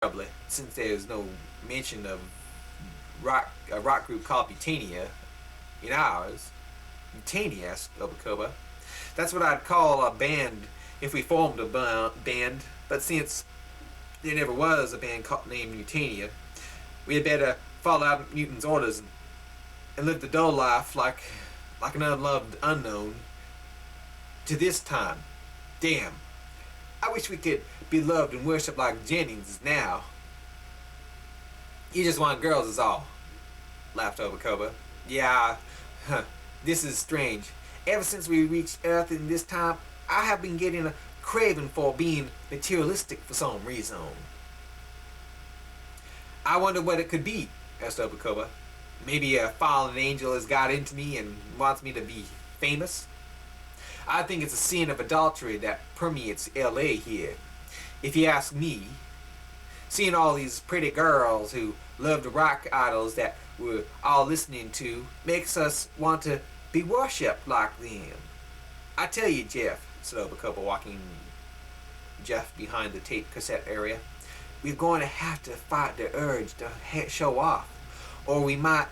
Probably, since there's no mention of a rock group called Butania in ours. Butania, asked Obacoba. That's what I'd call a band if we formed a band. But since there never was a band named Newtania, we had better follow out Newton's orders and live the dull life like an unloved unknown to this time. Damn, I wish we could be loved and worshipped like Jennings is now. You just want girls is all, laughed Obacoba. Yeah, huh, this is strange. Ever since we reached Earth in this time, I have been getting a craving for being materialistic for some reason. I wonder what it could be, asked Obacoba. Maybe a fallen angel has got into me and wants me to be famous? I think it's a sin of adultery that permeates LA here. If you ask me, seeing all these pretty girls who love the rock idols that we're all listening to makes us want to be worshipped like them. I tell you, Jeff, said Obacoba, walking Jeff behind the tape cassette area, we're going to have to fight the urge to show off, or we might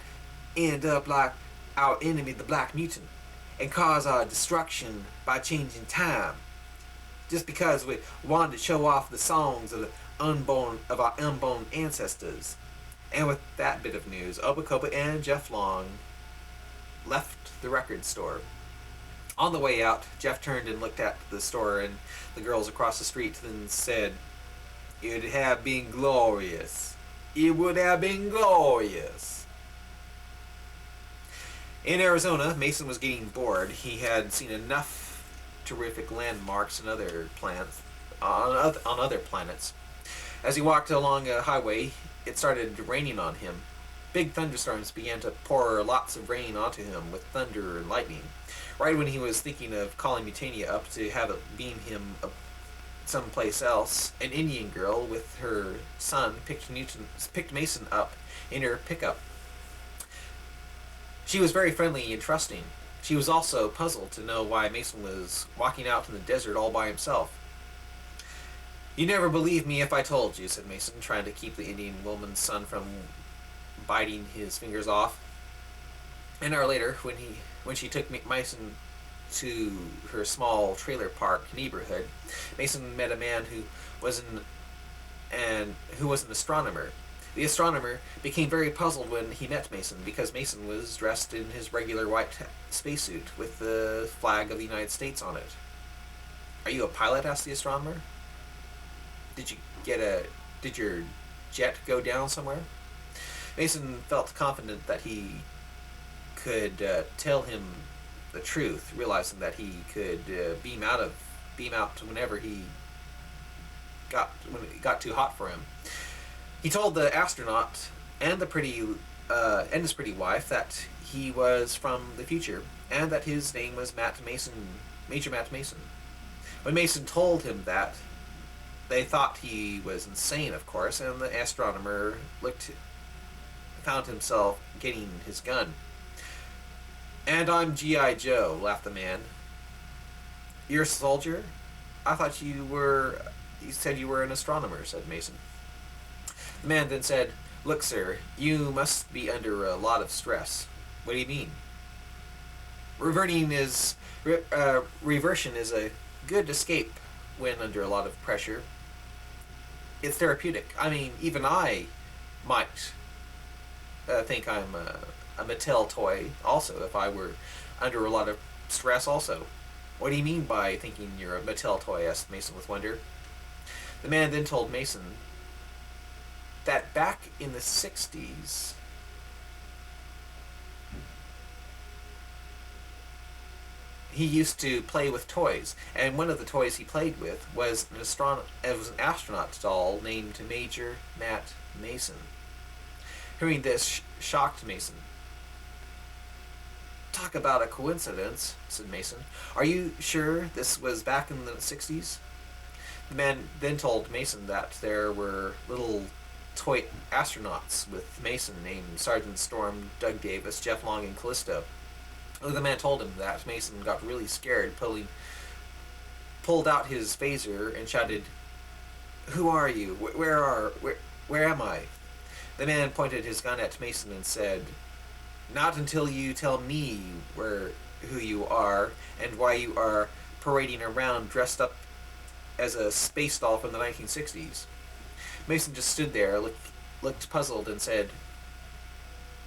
end up like our enemy, the Black Mutant, and cause our destruction by changing time. Just because we wanted to show off the songs of our unborn ancestors. And with that bit of news, Obacoba and Jeff Long left the record store. On the way out, Jeff turned and looked at the store and the girls across the street, then said, "It would have been glorious. It would have been glorious." In Arizona, Mason was getting bored. He had seen enough terrific landmarks and other planets on other planets. As he walked along a highway, it started raining on him. Big thunderstorms began to pour lots of rain onto him with thunder and lightning. Right when he was thinking of calling Mutania up to have it beam him up someplace else, an Indian girl with her son picked Mason up in her pickup. She was very friendly and trusting. She was also puzzled to know why Mason was walking out in the desert all by himself. "You never believe me if I told you," said Mason, trying to keep the Indian woman's son from biting his fingers off. An hour later, when she took Mason to her small trailer park neighborhood, Mason met a man who was an astronomer. The astronomer became very puzzled when he met Mason because Mason was dressed in his regular white spacesuit with the flag of the United States on it. "Are you a pilot?" asked the astronomer. Did your jet go down somewhere?" Mason felt confident that he could tell him the truth, realizing that he could beam out whenever when it got too hot for him. He told the astronaut and his pretty wife that he was from the future and that his name was Major Matt Mason. When Mason told him that, they thought he was insane, of course, and the astronomer found himself getting his gun. "And I'm G.I. Joe," laughed the man. "You're a soldier? I thought you said you were an astronomer," said Mason. The man then said, "Look, sir, you must be under a lot of stress." "What do you mean?" Reversion is a good escape when under a lot of pressure. It's therapeutic. I mean, even I might think I'm a Mattel toy also if I were under a lot of stress also. "What do you mean by thinking you're a Mattel toy?" asked Mason with wonder. The man then told Mason that back in the 60s, he used to play with toys, and one of the toys he played with was an astronaut doll named Major Matt Mason. Hearing this shocked Mason. "Talk about a coincidence," said Mason. "Are you sure this was back in the 60s? The man then told Mason that there were little toy astronauts with Mason named Sergeant Storm, Doug Davis, Jeff Long, and Callisto. The man told him that. Mason got really scared, pulled out his phaser and shouted, Who are you? Where am I? The man pointed his gun at Mason and said, "Not until you tell me who you are and why you are parading around dressed up as a space doll from the 1960s." Mason just stood there, looked puzzled, and said,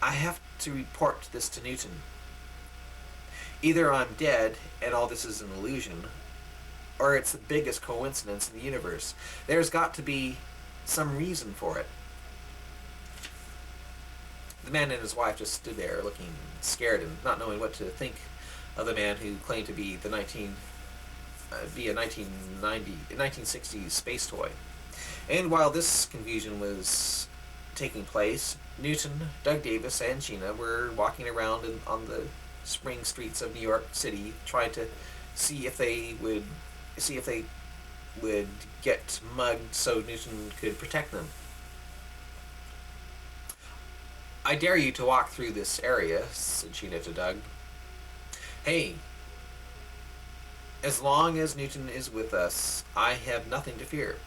"I have to report this to Newton. Either I'm dead and all this is an illusion, or it's the biggest coincidence in the universe. There's got to be some reason for it." The man and his wife just stood there looking scared and not knowing what to think of the man who claimed to be a 1960s space toy. And while this confusion was taking place, Newton, Doug Davis, and Sheena were walking around on the spring streets of New York City, trying to see if they would get mugged so Newton could protect them. "I dare you to walk through this area," said Sheena to Doug. "Hey, as long as Newton is with us, I have nothing to fear,"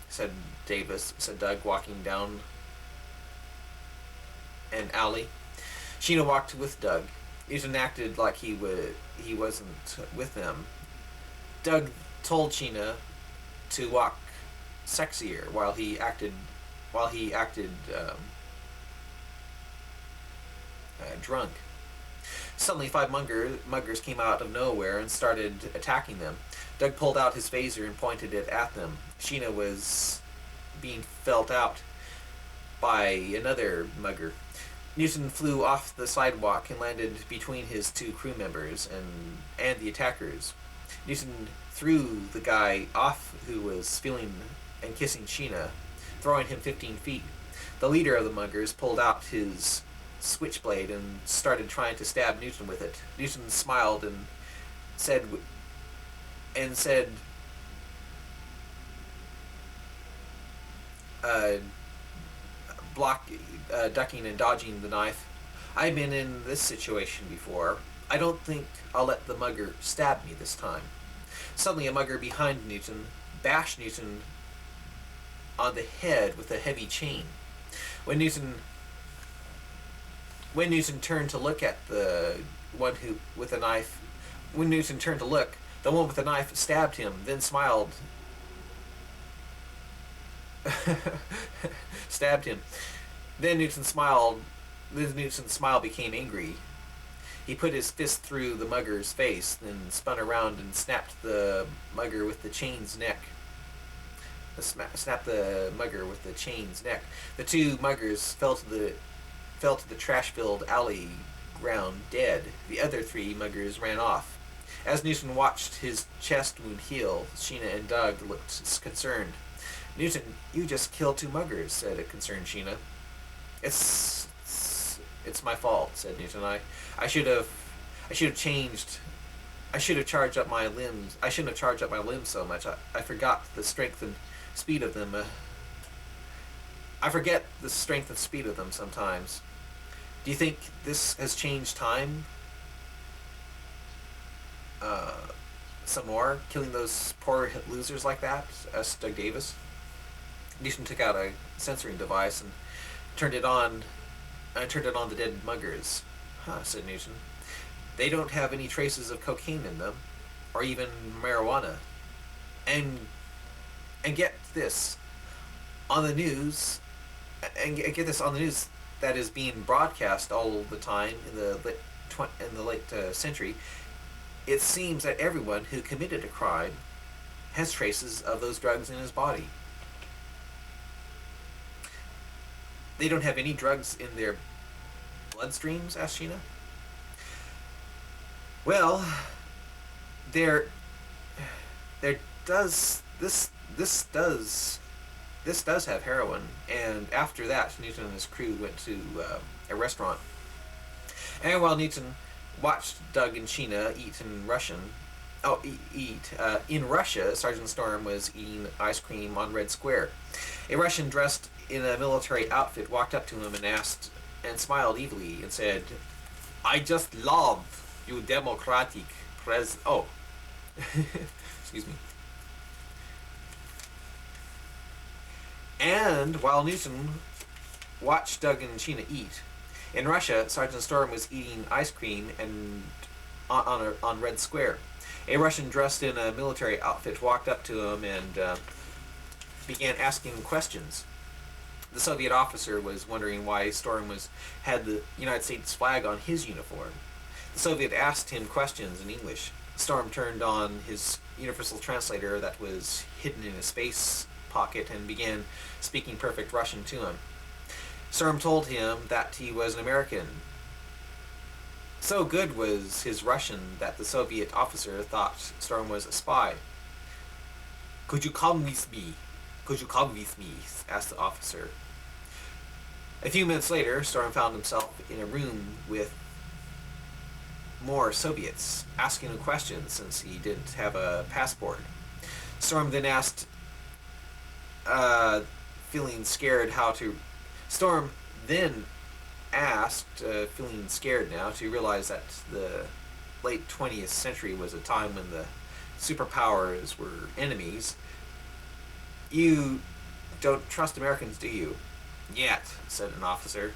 said Doug, walking down an alley. Sheena walked with Doug. Newton acted like he wasn't with them. Doug told Sheena to walk sexier while he acted drunk. Suddenly, 5 muggers came out of nowhere and started attacking them. Doug pulled out his phaser and pointed it at them. Sheena was being felt out by another mugger. Newton flew off the sidewalk and landed between his 2 crew members and the attackers. Newton threw the guy off who was feeling and kissing Sheena, throwing him 15 feet. The leader of the muggers pulled out his switchblade and started trying to stab Newton with it. Newton smiled and said, ducking and dodging the knife, "I've been in this situation before. I don't think I'll let the mugger stab me this time." Suddenly, a mugger behind Newton bashed Newton on the head with a heavy chain. When Newton turned to look at the one with the knife, the one with the knife stabbed him, then smiled. Stabbed him. Then Newton's smile became angry. He put his fist through the mugger's face, then spun around and snapped the mugger with the chain's neck. The 2 muggers fell to the trash-filled alley ground dead. The other 3 muggers ran off. As Newton watched his chest wound heal, Sheena and Doug looked concerned. "Newton, you just killed 2 muggers," said a concerned Sheena. It's my fault," said Newton. I should have charged up my limbs. I shouldn't have charged up my limbs so much. I forgot the strength and speed of them. I forget the strength and speed of them sometimes. Do you think this has changed time? Some more? Killing those poor losers like that?" asked Doug Davis. Newton took out a censoring device and turned it on the dead muggers. "Huh," said Newton. "They don't have any traces of cocaine in them, or even marijuana. And get this, on the news, that is being broadcast all the time in the late century, it seems that everyone who committed a crime has traces of those drugs in his body." "They don't have any drugs in their bloodstreams?" asked Sheena. "Well, there does have heroin." And after that, Newton and his crew went to a restaurant. And while Newton watched Doug and Sheena eat in Russia, Sergeant Storm was eating ice cream on Red Square. A Russian dressed in a military outfit walked up to him and smiled evilly and said, "I just love you democratic excuse me. And while Newton watched Doug and Sheena eat, in Russia, Sergeant Storm was eating ice cream and on Red Square. A Russian dressed in a military outfit walked up to him and began asking questions. The Soviet officer was wondering why Storm had the United States flag on his uniform. The Soviet asked him questions in English. Storm turned on his universal translator that was hidden in a space pocket and began speaking perfect Russian to him. Storm told him that he was an American. So good was his Russian that the Soviet officer thought Storm was a spy. "Could you come with me? Could you come with me?" asked the officer. A few minutes later, Storm found himself in a room with more Soviets, asking him questions since he didn't have a passport. Storm then asked, feeling scared Storm then asked, feeling scared now, to realize that the late 20th century was a time when the superpowers were enemies. "You don't trust Americans, do you?" "Yet," said an officer.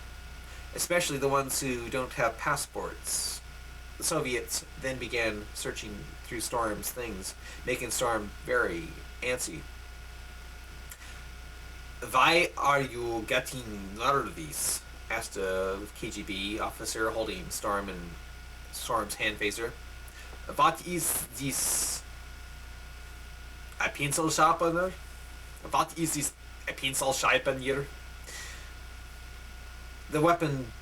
"Especially the ones who don't have passports." The Soviets then began searching through Storm's things, making Storm very antsy. "Why are you getting nervous?" asked a KGB officer holding Storm's hand phaser. "What is this? A pencil sharpener? What is this? A pencil sharpener?" The weapon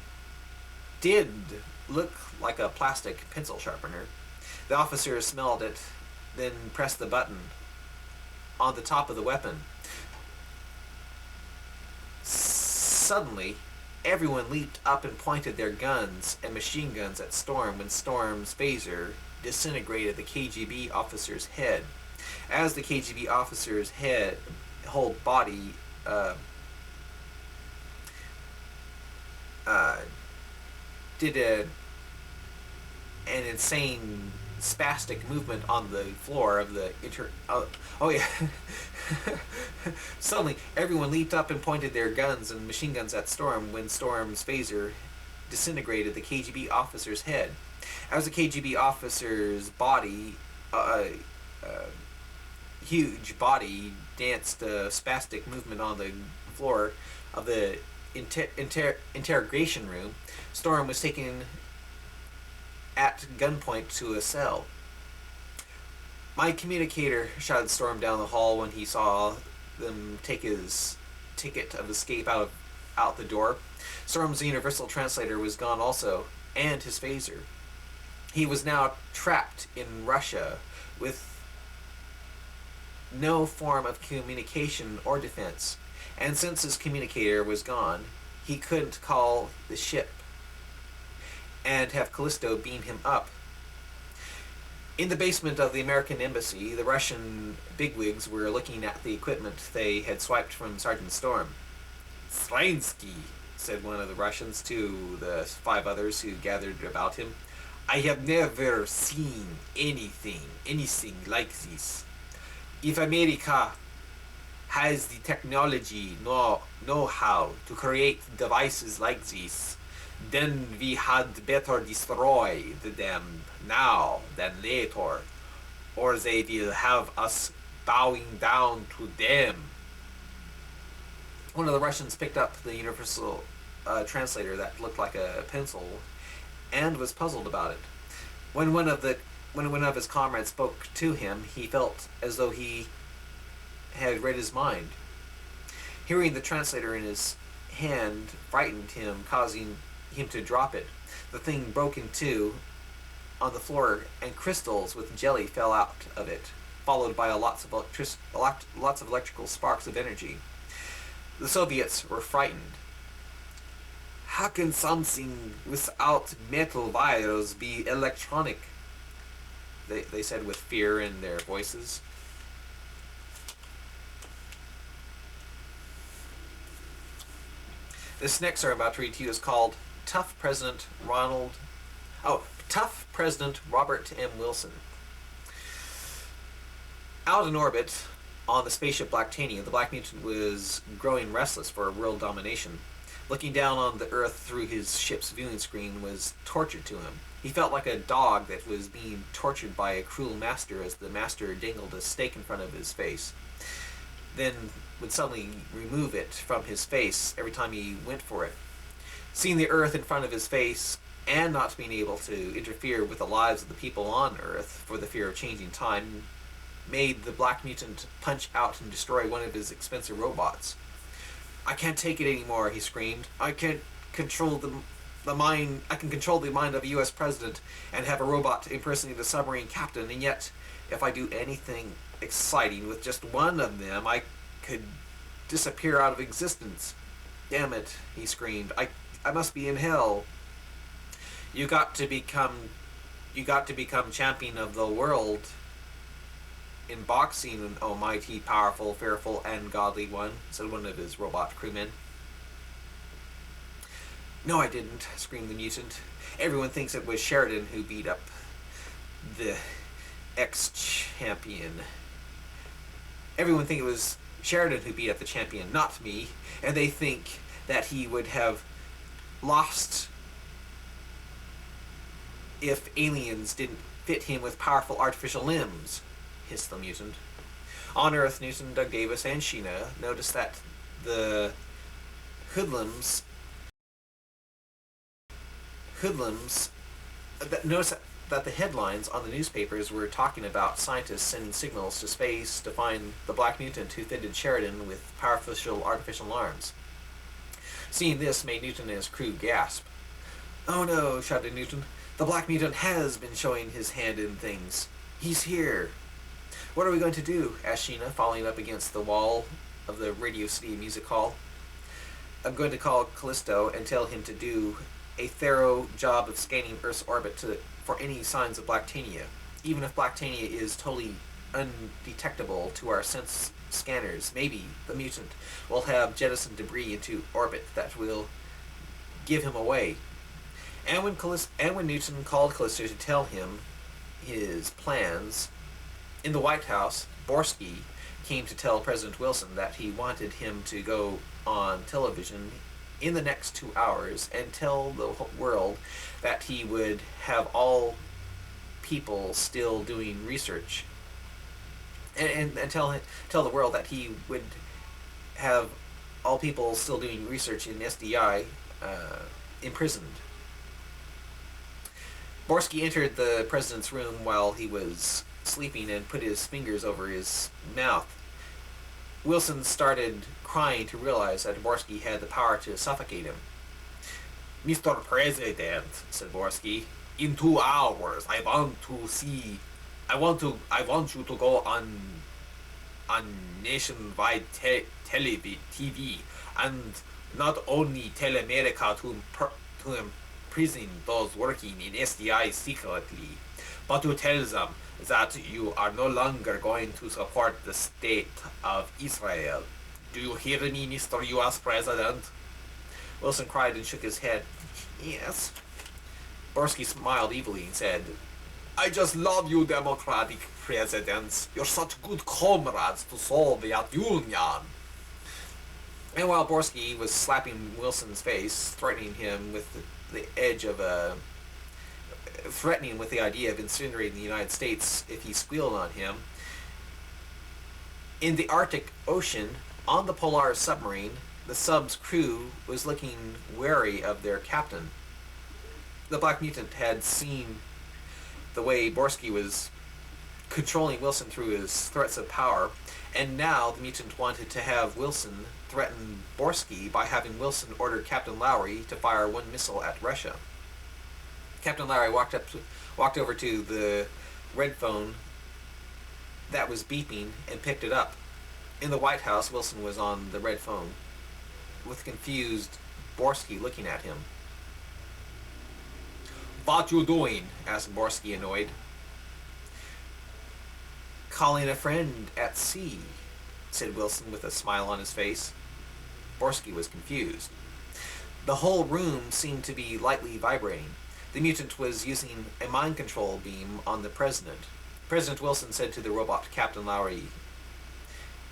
did look like a plastic pencil sharpener. The officer smelled it, then pressed the button on the top of the weapon. Suddenly, everyone leaped up and pointed their guns and machine guns at Storm when Storm's phaser disintegrated the KGB officer's head. As the KGB officer's whole body did an insane spastic movement on the floor of the Suddenly, everyone leaped up and pointed their guns and machine guns at Storm when Storm's phaser disintegrated the KGB officer's head. As the KGB officer's body, huge body, danced a spastic movement on the floor of the interrogation room, Storm was taken at gunpoint to a cell. "My communicator," shouted Storm down the hall when he saw them take his ticket of escape out the door. Storm's universal translator was gone also, and his phaser. He was now trapped in Russia with no form of communication or defense, and since his communicator was gone, he couldn't call the ship and have Callisto beam him up. In the basement of the American embassy, the Russian bigwigs were looking at the equipment they had swiped from Sergeant Storm. "Slinsky," said one of the Russians to the 5 others who gathered about him, "I have never seen anything like this. If America has the technology, know-how to create devices like this, then we had better destroy them now than later, or they will have us bowing down to them." One of the Russians picked up the universal translator that looked like a pencil and was puzzled about it. When one of his comrades spoke to him, he felt as though he had read his mind. Hearing the translator in his hand frightened him, causing him to drop it. The thing broke in two on the floor, and crystals with jelly fell out of it, followed by lots of electrical sparks of energy. The Soviets were frightened. "How can something without metal wires be electronic?" They said with fear in their voices. This next story I'm about to read to you is called Tough President Robert M. Wilson. Out in orbit On the spaceship Blacktania, the Black Mutant was growing restless for world domination. Looking down on the Earth through his ship's viewing screen was torture to him. He felt like a dog that was being tortured by a cruel master as the master dangled a steak in front of his face, then would suddenly remove it from his face every time he went for it. Seeing the Earth in front of his face and not being able to interfere with the lives of the people on Earth for the fear of changing time made the Black Mutant punch out and destroy one of his expensive robots. "I can't take it anymore," he screamed. I can control the mind of a U.S. president and have a robot impersonate a submarine captain, and yet, if I do anything exciting with just one of them, I could disappear out of existence. Damn it," he screamed. I must be in hell. You got to become champion of the world in boxing, O mighty, powerful, fearful, and godly one," said one of his robot crewmen. "No, I didn't," screamed the mutant. "Everyone thinks it was Sheridan who beat up the ex-champion. Everyone thinks it was Sheridan who beat up the champion, not me, and they think that he would have lost if aliens didn't fit him with powerful artificial limbs," hissed the mutant. On Earth, Newton, Doug Davis, and Sheena noticed that the hoodlums noticed that the headlines on the newspapers were talking about scientists sending signals to space to find the Black Mutant who fitted Sheridan with powerful artificial arms. Seeing this made Newton and his crew gasp. "Oh no," shouted Newton. "The Black Mutant has been showing his hand in things. He's here." "What are we going to do?" asked Sheena, falling up against the wall of the Radio City Music Hall. "I'm going to call Callisto and tell him to do a thorough job of scanning Earth's orbit for any signs of Blacktania. Even if Blacktania is totally undetectable to our sense scanners, maybe the mutant will have jettisoned debris into orbit that will give him away." And when Newton called Callisto to tell him his plans, in the White House, Borsky came to tell President Wilson that he wanted him to go on television in the next 2 hours and tell the world that he would have all people still doing research, and tell the world that he would have all people still doing research in SDI imprisoned. Borsky entered the president's room while he was sleeping and put his fingers over his mouth. Wilson started crying to realize that Borsky had the power to suffocate him. "Mr. President," said Borsky, "in 2 hours I want you to go on nationwide TV and not only tell America to imprison those working in SDI secretly, but to tell them that you are no longer going to support the state of Israel. Do you hear me, Mr. U.S. President?" Wilson cried and shook his head. "Yes." Borsky smiled evilly and said, "I just love you Democratic presidents. You're such good comrades to Soviet Union." And while Borsky was slapping Wilson's face, threatening with the idea of incinerating the United States if he squealed on him, in the Arctic Ocean, on the Polaris submarine, the sub's crew was looking wary of their captain. The Black Mutant had seen the way Borsky was controlling Wilson through his threats of power, and now the mutant wanted to have Wilson threaten Borsky by having Wilson order Captain Lowry to fire one missile at Russia. Captain Lowry walked over to the red phone that was beeping and picked it up. In the White House, Wilson was on the red phone, with confused Borsky looking at him. "What you doing?" asked Borsky, annoyed. "Calling a friend at sea," said Wilson with a smile on his face. Borsky was confused. The whole room seemed to be lightly vibrating. The mutant was using a mind control beam on the president. President Wilson said to the robot Captain Lowry,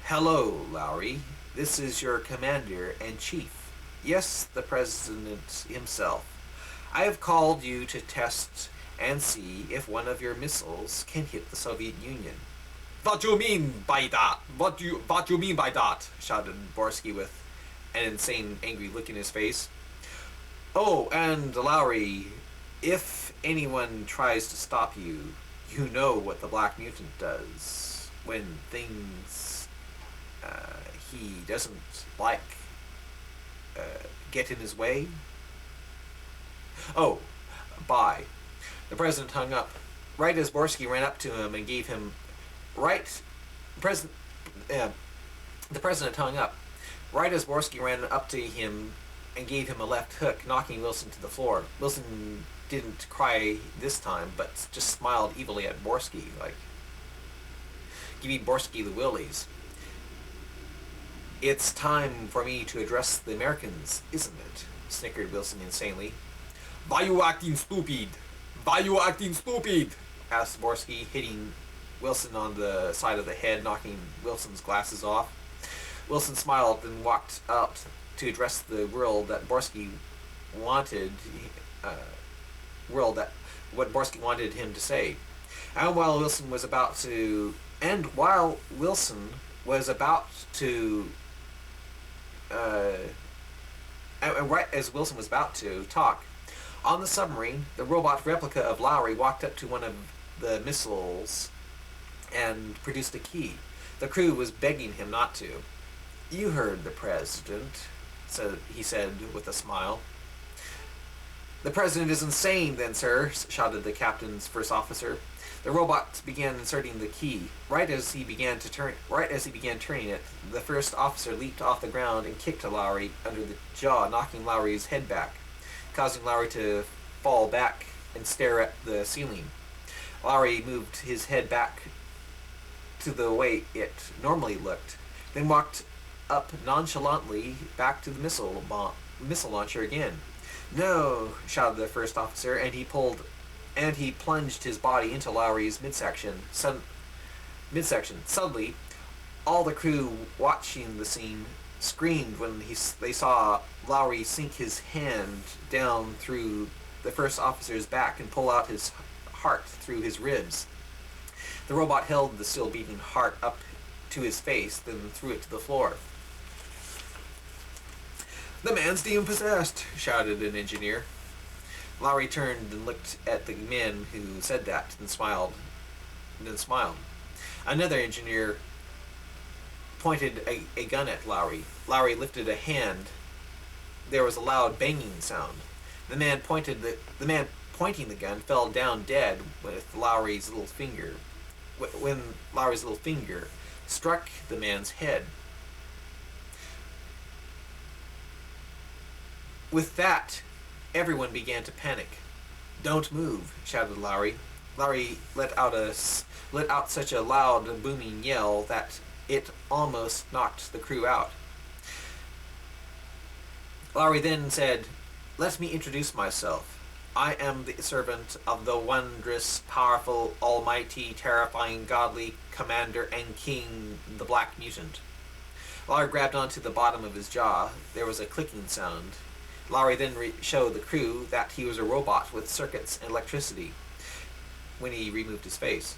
Hello, Lowry. This is your commander-in-chief. Yes, the president himself. I have called you to test and see if one of your missiles can hit the Soviet Union. What do you mean by that? What do you mean by that? Shouted Borsky with an insane, angry look in his face. Oh, and Lowry, if anyone tries to stop you, you know what the Black Mutant does when things he doesn't like get in his way. Oh, bye. The president hung up. Right as Borsky ran up to him and gave him the president hung up. Right as Borsky ran up to him and gave him a left hook, knocking Wilson to the floor. Wilson didn't cry this time, but just smiled evilly at Borsky, like giving Borsky the willies. It's time for me to address the Americans, isn't it? Snickered Wilson insanely. Why you acting stupid? Why you acting stupid? Asked Borsky, hitting Wilson on the side of the head, knocking Wilson's glasses off. Wilson smiled and walked out to address the world that Borsky wanted, what Borsky wanted him to say. And while Wilson was about to and right as Wilson was about to talk, on the submarine, the robot replica of Lowry walked up to one of the missiles and produced a key. The crew was begging him not to. You heard the president, he said with a smile. The president is insane then, sir, shouted the captain's first officer. The robot began inserting the key. Right as he began turning it, the first officer leaped off the ground and kicked Lowry under the jaw, knocking Lowry's head back, causing Lowry to fall back and stare at the ceiling. Lowry moved his head back to the way it normally looked, then walked up nonchalantly back to the missile launcher again. No, shouted the first officer, and he plunged his body into Lowry's midsection. Suddenly, all the crew watching the scene screamed when they saw Lowry sink his hand down through the first officer's back and pull out his heart through his ribs. The robot held the still beating heart up to his face, then threw it to the floor. The man's demon-possessed, shouted an engineer. Lowry turned and looked at the man who said that, and smiled. Another engineer pointed a gun at Lowry. Lowry lifted a hand. There was a loud banging sound. The man pointing the gun fell down dead with Lowry's little finger. When Lowry's little finger struck the man's head. With that, everyone began to panic. Don't move, shouted Lowry. Lowry let out such a loud, booming yell that it almost knocked the crew out. Lowry then said, "Let me introduce myself. I am the servant of the wondrous, powerful, almighty, terrifying, godly commander and king, the Black Mutant." Lowry grabbed onto the bottom of his jaw. There was a clicking sound. Lowry then showed the crew that he was a robot with circuits and electricity when he removed his face.